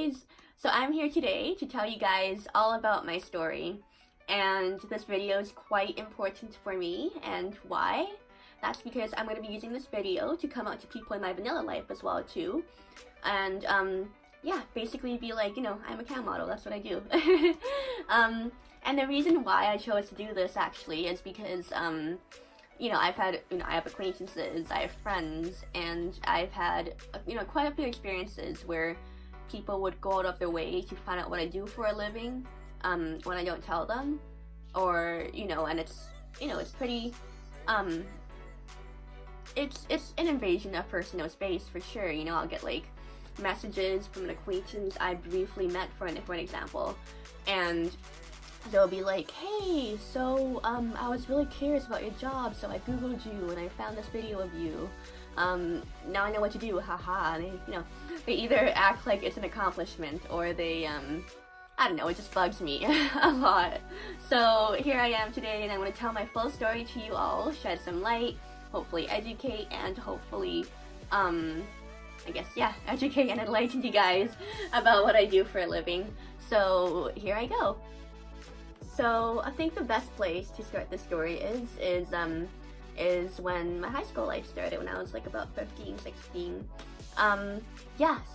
guys, so I'm here today to tell you guys all about my story, and this video is quite important for me. And why? That's because I'm going to be using this video to come out to people in my vanilla life as well too, and yeah, basically be like, I'm a cam model, that's what I do. And the reason why I chose to do this actually is because I have acquaintances, I have friends, and I've had, quite a few experiences where people would go out of their way to find out what I do for a living, when I don't tell them, or, and it's pretty, it's an invasion of personal space for sure. I'll get, like, messages from an acquaintance I briefly met, for an example, and they'll be like, hey, so, I was really curious about your job, so I googled you and I found this video of you. Now I know what to do, haha. And they either act like it's an accomplishment, or they, I don't know, it just bugs me a lot. So here I am today, and I want to tell my full story to you all, shed some light, hopefully educate, and hopefully, educate and enlighten you guys about what I do for a living. So here I go. So I think the best place to start the story is when my high school life started, when I was like about 15, 16.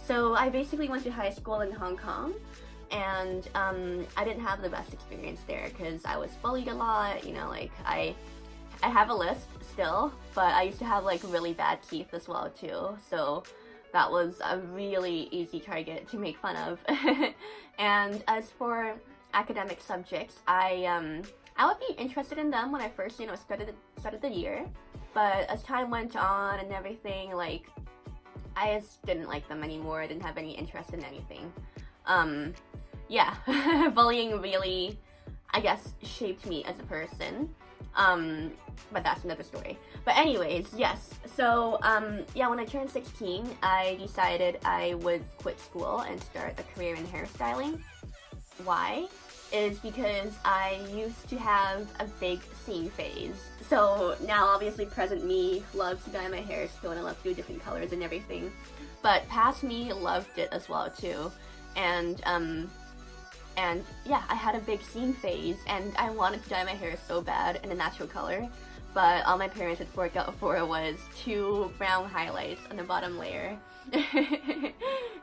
So I basically went to high school in Hong Kong, and I didn't have the best experience there because I was bullied a lot. I have a list still, but I used to have like really bad teeth as well too, so that was a really easy target to make fun of. And as for academic subjects, I would be interested in them when I first, started the year, but as time went on and everything, like, I just didn't like them anymore. I didn't have any interest in anything. Bullying really, I guess, shaped me as a person. But that's another story. But anyways, yes. So, when I turned 16, I decided I would quit school and start a career in hairstyling. Why? Is because I used to have a big scene phase. So now obviously present me loves to dye my hair still, and I love to do different colors and everything. But past me loved it as well too. And I had a big scene phase, and I wanted to dye my hair so bad in a natural color, but all my parents had forked out for was 2 brown highlights on the bottom layer.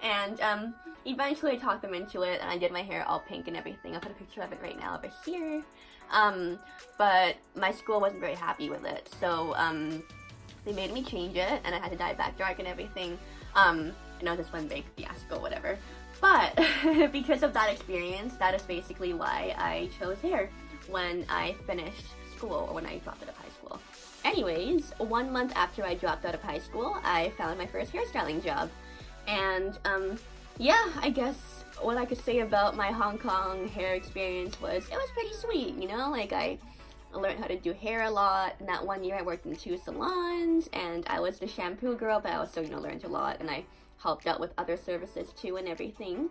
And eventually I talked them into it, and I did my hair all pink and everything. I'll put a picture of it right now over here. But my school wasn't very happy with it, so they made me change it, and I had to dye it back dark and everything. Just one big fiasco, whatever. But because of that experience, that is basically why I chose hair when I finished school, or when I dropped out of high school. Anyways, 1 month after I dropped out of high school, I found my first hairstyling job. And I guess what I could say about my Hong Kong hair experience was it was pretty sweet, like I learned how to do hair a lot. And that 1 year I worked in 2 salons, and I was the shampoo girl, but I also, learned a lot, and I helped out with other services too and everything.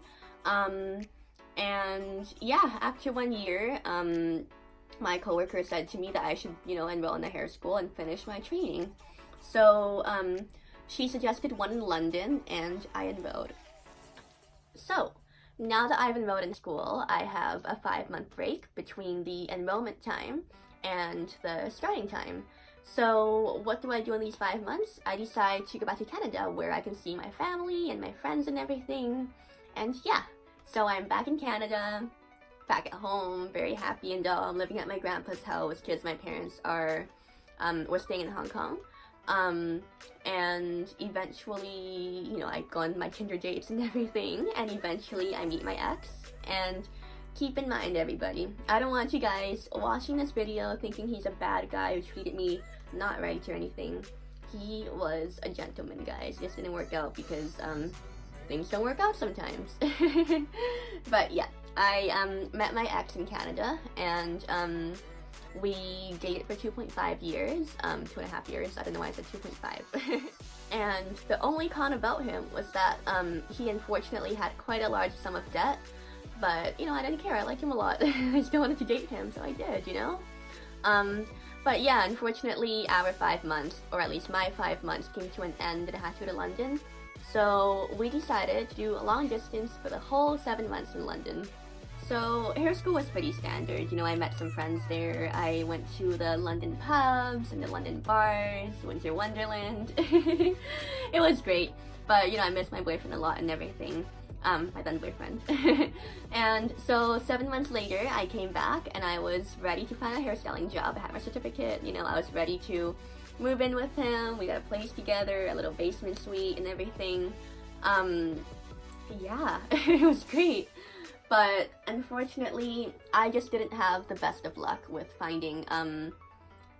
After 1 year, my coworker said to me that I should, enroll in a hair school and finish my training. So, she suggested one in London, and I enrolled. So, now that I've enrolled in school, I have a 5-month break between the enrollment time and the starting time. So, what do I do in these 5 months? I decide to go back to Canada, where I can see my family and my friends and everything. And so I'm back in Canada, back at home, very happy and dull. I'm living at my grandpa's house because my parents were staying in Hong Kong. And eventually, I go on my Tinder dates and everything, and eventually I meet my ex. And keep in mind, everybody, I don't want you guys watching this video thinking he's a bad guy who treated me not right or anything. He was a gentleman, guys. This didn't work out because, things don't work out sometimes. But yeah, I, met my ex in Canada, and, we dated for 2.5 years, 2.5 years, I don't know why I said 2.5. And the only con about him was that, he unfortunately had quite a large sum of debt, but, I didn't care, I liked him a lot. I still wanted to date him, so I did, But yeah, unfortunately, our 5 months, or at least my 5 months, came to an end, and I had to go to London. So we decided to do a long distance for the whole 7 months in London. So hair school was pretty standard. You know, I met some friends there. I went to the London pubs and the London bars, Winter Wonderland. It was great, but you know, I missed my boyfriend a lot and everything. My then boyfriend. And so 7 months later, I came back and I was ready to find a hairstyling job. I had my certificate, you know, I was ready to move in with him. We got a place together, a little basement suite and everything. Yeah, it was great. But unfortunately, I just didn't have the best of luck with finding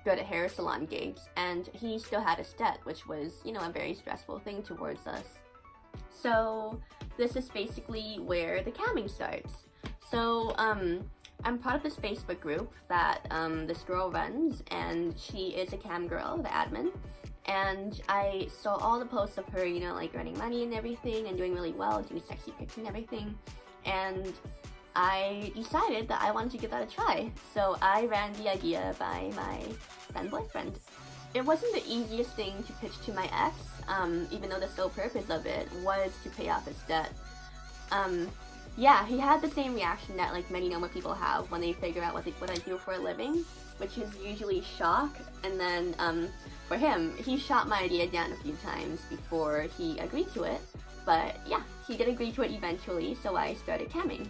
good hair salon gigs, and he still had a debt, which was, you know, a very stressful thing towards us. So this is basically where the camming starts. So I'm part of this Facebook group that this girl runs, and she is a cam girl, the admin. And I saw all the posts of her, you know, like earning money and everything, and doing really well, doing sexy pics and everything. And I decided that I wanted to give that a try. So I ran the idea by my then boyfriend. It wasn't the easiest thing to pitch to my ex, even though the sole purpose of it was to pay off his debt. Yeah, he had the same reaction that like many normal people have when they figure out what I do for a living, which is usually shock. And then for him, he shot my idea down a few times before he agreed to it. But yeah, he did agree to it eventually, so I started camming.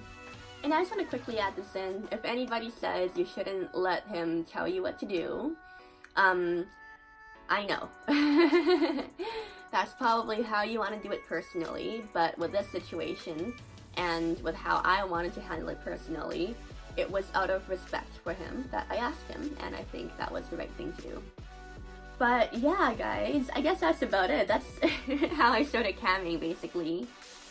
And I just want to quickly add this in. If anybody says you shouldn't let him tell you what to do, I know. That's probably how you want to do it personally, but with this situation, and with how I wanted to handle it personally, it was out of respect for him that I asked him, and I think that was the right thing to do. But yeah, guys, I guess that's about it. That's how I started camming, basically.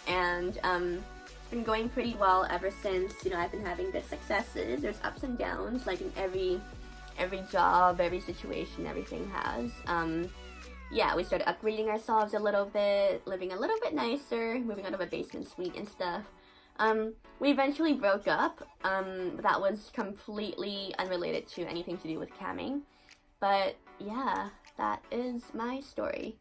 And it's been going pretty well ever since. You know, I've been having good successes. There's ups and downs, like in every job, every situation, everything has. Yeah, we started upgrading ourselves a little bit, living a little bit nicer, moving out of a basement suite and stuff. We eventually broke up. That was completely unrelated to anything to do with camming. But yeah, that is my story.